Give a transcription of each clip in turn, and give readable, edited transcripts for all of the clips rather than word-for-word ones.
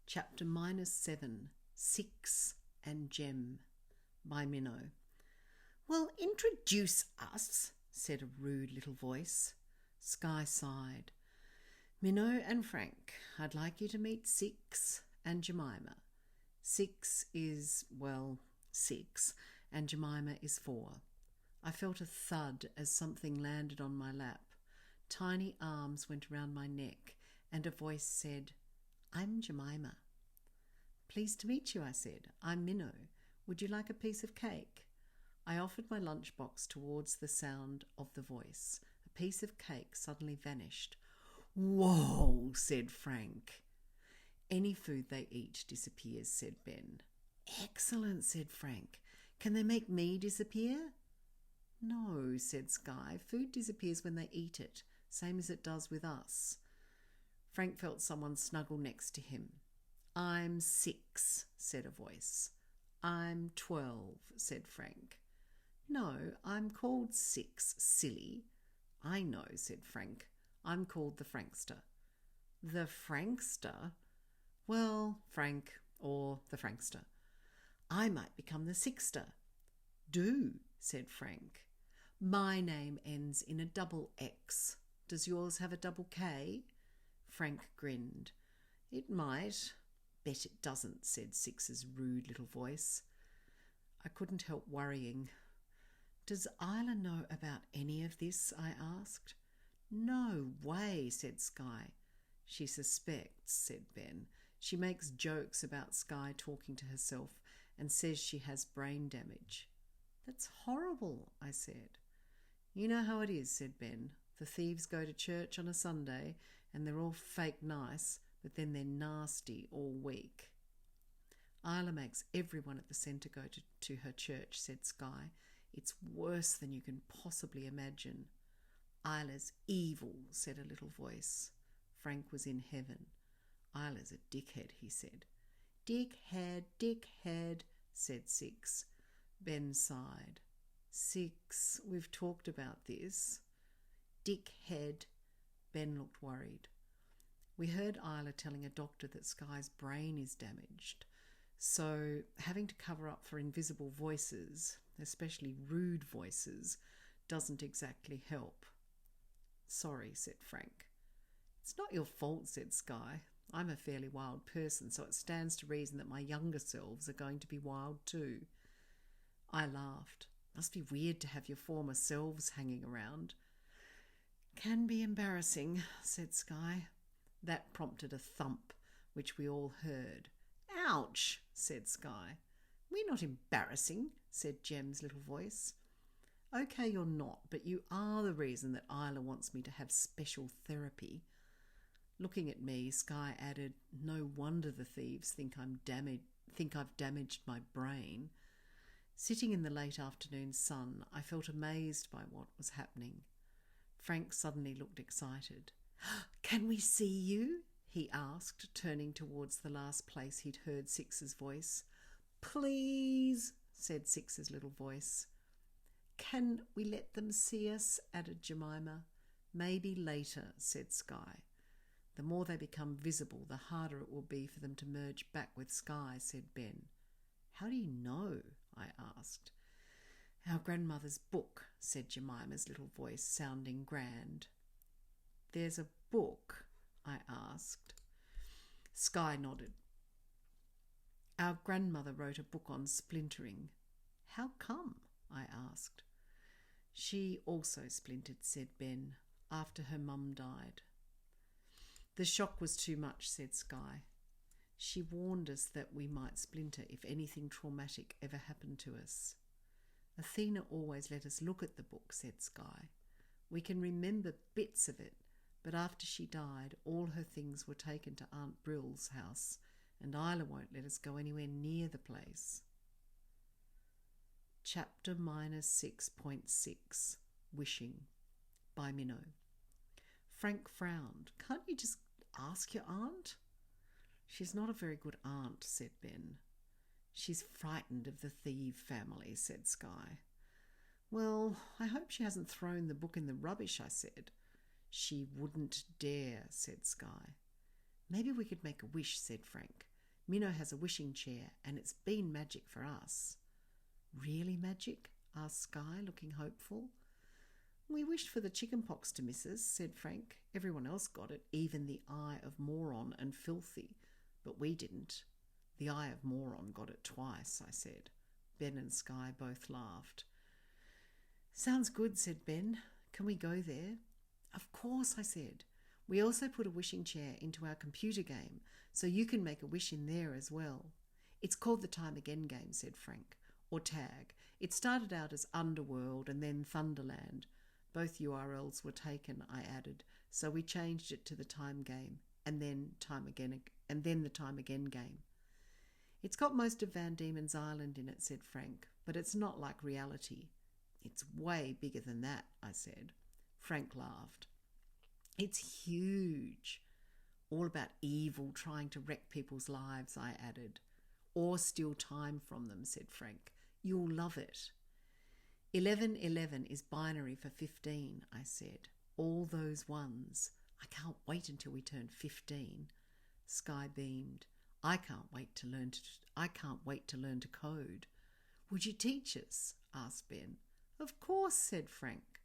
Chapter -7, 6 and Gem by Minnow. "Well, introduce us," said a rude little voice. Sky sighed. "Minnow and Frank, I'd like you to meet Six and Jemima. Six is, 6, and Jemima is 4. I felt a thud as something landed on my lap. Tiny arms went around my neck, and a voice said, "I'm Jemima." "Pleased to meet you," I said. "I'm Minnow. Would you like a piece of cake?" I offered my lunchbox towards the sound of the voice. A piece of cake suddenly vanished. "Whoa," said Frank. "Any food they eat disappears," said Ben. "Excellent," said Frank. "Can they make me disappear?" "No," said Sky. "Food disappears when they eat it, same as it does with us." Frank felt someone snuggle next to him. "I'm 6, said a voice. "I'm 12, said Frank. "No, I'm called 6, silly." "I know," said Frank. "I'm called the Frankster." "The Frankster?" "Well, Frank, or the Frankster." "I might become the Sixter." "Do," said Frank. "My name ends in a double X. Does yours have a double K?" Frank grinned. "It might." "Bet it doesn't," said Six's rude little voice. I couldn't help worrying. "Does Isla know about any of this?" I asked. "No way," said Sky. "She suspects," said Ben. "She makes jokes about Sky talking to herself and says she has brain damage." "That's horrible," I said. "You know how it is," said Ben. "The thieves go to church on a Sunday and they're all fake nice, but then they're nasty all week." "Isla makes everyone at the centre go to her church," said Sky. "It's worse than you can possibly imagine." "Isla's evil," said a little voice. Frank was in heaven. "Isla's a dickhead," he said. "Dickhead, dickhead," said Six. Ben sighed. "Six, we've talked about this." "Dickhead." Ben looked worried. "We heard Isla telling a doctor that Sky's brain is damaged. So having to cover up for invisible voices, especially rude voices, doesn't exactly help." "Sorry," said Frank. "It's not your fault," said Sky. "I'm a fairly wild person, so it stands to reason that my younger selves are going to be wild too." I laughed. "Must be weird to have your former selves hanging around." "Can be embarrassing," said Sky. That prompted a thump, which we all heard. "Ouch," said Sky. "We're not embarrassing," said Jem's little voice. "Okay, you're not, but you are the reason that Isla wants me to have special therapy." Looking at me, Sky added, "No wonder the thieves think I've damaged my brain." Sitting in the late afternoon sun, I felt amazed by what was happening. Frank suddenly looked excited. "Can we see you?" he asked, turning towards the last place he'd heard Six's voice. "Please," said Six's little voice. "Can we let them see us?" added Jemima. "Maybe later," said Sky. "The more they become visible, the harder it will be for them to merge back with Sky," said Ben. "How do you know?" I asked. "Our grandmother's book," said Jemima's little voice, sounding grand. "There's a book?" I asked. Sky nodded. "Our grandmother wrote a book on splintering." "How come?" I asked. "She also splintered," said Ben, "after her mum died." "The shock was too much," said Sky. "She warned us that we might splinter if anything traumatic ever happened to us." "Athena always let us look at the book," said Sky. "We can remember bits of it, but after she died, all her things were taken to Aunt Brill's house, and Isla won't let us go anywhere near the place." Chapter -6.6 Wishing by Minnow. Frank frowned. "Can't you just ask your aunt?" "She's not a very good aunt," said Ben. "She's frightened of the thief family," said Sky. "Well, I hope she hasn't thrown the book in the rubbish," I said. "She wouldn't dare," said Sky. "Maybe we could make a wish," said Frank. Minnow has a wishing chair and it's been magic for us." "Really magic?" asked Sky, looking hopeful. "We wished for the chicken pox to miss us," said Frank. "Everyone else got it, even the Eye of Moron and Filthy, but we didn't." "The Eye of Moron got it twice," I said. Ben and Sky both laughed. "Sounds good," said Ben. "Can we go there?" "Of course," I said. "We also put a wishing chair into our computer game, so you can make a wish in there as well." "It's called the Time Again game," said Frank, "or Tag. It started out as Underworld and then Thunderland. Both URLs were taken," I added, "so we changed it to the Time Game and then the Time Again game." "It's got most of Van Diemen's Island in it," said Frank, "but it's not like reality." "It's way bigger than that," I said. Frank laughed. "It's huge." "All about evil trying to wreck people's lives," I added. "Or steal time from them," said Frank. "You'll love it." 1111 is binary for 15, I said. "All those ones. I can't wait until we turn 15. Sky beamed. I can't wait to learn to code." "Would you teach us?" asked Ben. "Of course," said Frank.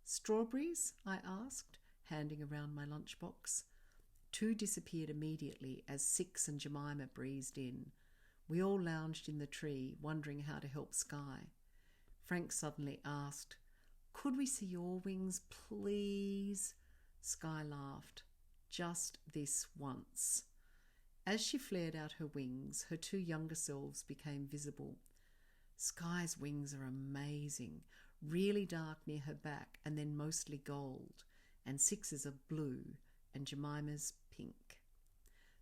"Strawberries?" I asked, handing around my lunchbox. 2 disappeared immediately as 6 and Jemima breezed in. We all lounged in the tree, wondering how to help Sky. Frank suddenly asked, "Could we see your wings, please?" Sky laughed. "Just this once." As she flared out her wings, her 2 younger selves became visible. Sky's wings are amazing, really dark near her back and then mostly gold, and 6's are blue and Jemima's pink.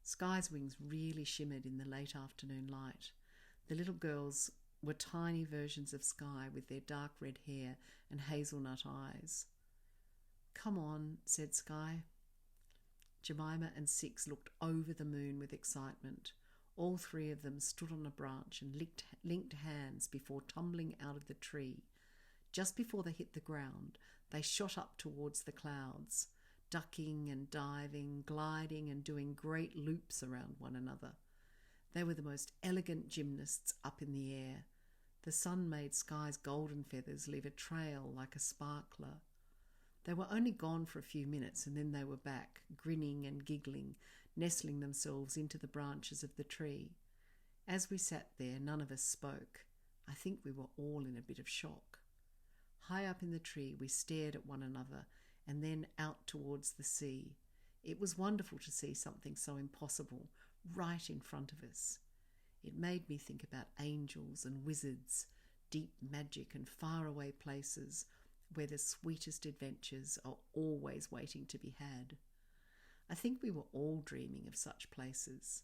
Sky's wings really shimmered in the late afternoon light. The little girls were tiny versions of Sky with their dark red hair and hazelnut eyes. "Come on," said Sky. Jemima and 6 looked over the moon with excitement. All 3 of them stood on a branch and linked hands before tumbling out of the tree. Just before they hit the ground, they shot up towards the clouds, ducking and diving, gliding and doing great loops around one another. They were the most elegant gymnasts up in the air. The sun made Sky's golden feathers leave a trail like a sparkler. They were only gone for a few minutes and then they were back, grinning and giggling, nestling themselves into the branches of the tree. As we sat there, none of us spoke. I think we were all in a bit of shock. High up in the tree, we stared at one another and then out towards the sea. It was wonderful to see something so impossible right in front of us. It made me think about angels and wizards, deep magic and faraway places where the sweetest adventures are always waiting to be had. I think we were all dreaming of such places.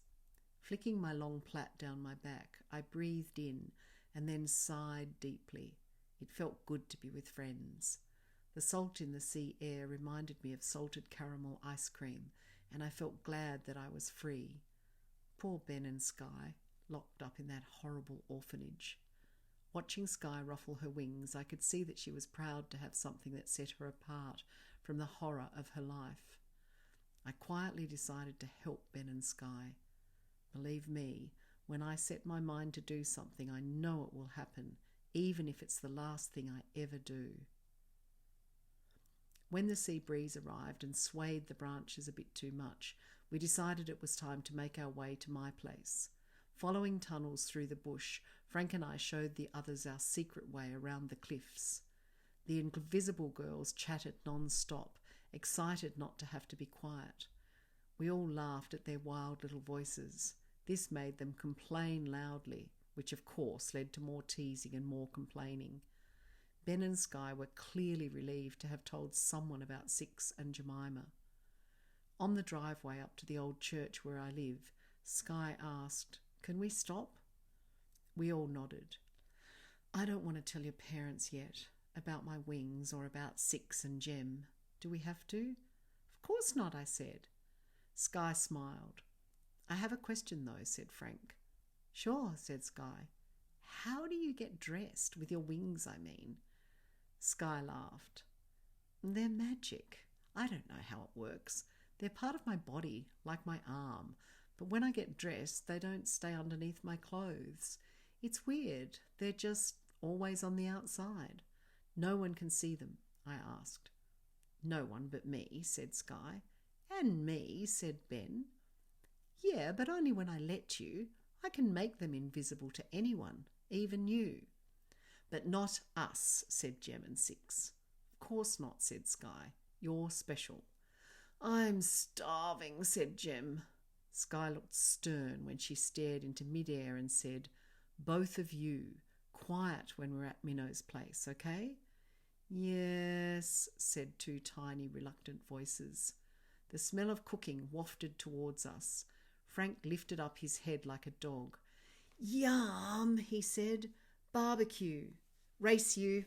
Flicking my long plait down my back, I breathed in and then sighed deeply. It felt good to be with friends. The salt in the sea air reminded me of salted caramel ice cream, and I felt glad that I was free. Poor Ben and Sky, locked up in that horrible orphanage. Watching Sky ruffle her wings, I could see that she was proud to have something that set her apart from the horror of her life. I quietly decided to help Ben and Sky. Believe me, when I set my mind to do something, I know it will happen, even if it's the last thing I ever do. When the sea breeze arrived and swayed the branches a bit too much, we decided it was time to make our way to my place. Following tunnels through the bush, Frank and I showed the others our secret way around the cliffs. The invisible girls chatted non-stop, excited not to have to be quiet. We all laughed at their wild little voices. This made them complain loudly, which of course led to more teasing and more complaining. Ben and Sky were clearly relieved to have told someone about 6 and Jemima. On the driveway up to the old church where I live, Sky asked, "Can we stop?" We all nodded. "I don't want to tell your parents yet about my wings or about 6 and Jem. Do we have to?" "Of course not," I said. Sky smiled. "I have a question though," said Frank. "Sure," said Sky. "How do you get dressed? With your wings, I mean." Sky laughed. "They're magic. I don't know how it works. They're part of my body, like my arm, But when I get dressed, they don't stay underneath my clothes. It's weird. They're just always on the outside. No one can see them, I asked. No one but me, said Sky. And me, said Ben. Yeah, but only when I let you. I can make them invisible to anyone, even you. But not us, said Jem and Six. Of course not, said Sky. You're special. I'm starving, said Jem. Sky looked stern when she stared into mid-air and said, Both of you, quiet when we're at Minnow's place, okay? Yes, said two tiny, reluctant voices. The smell of cooking wafted towards us. Frank lifted up his head like a dog. Yum, he said. Barbecue. Race you.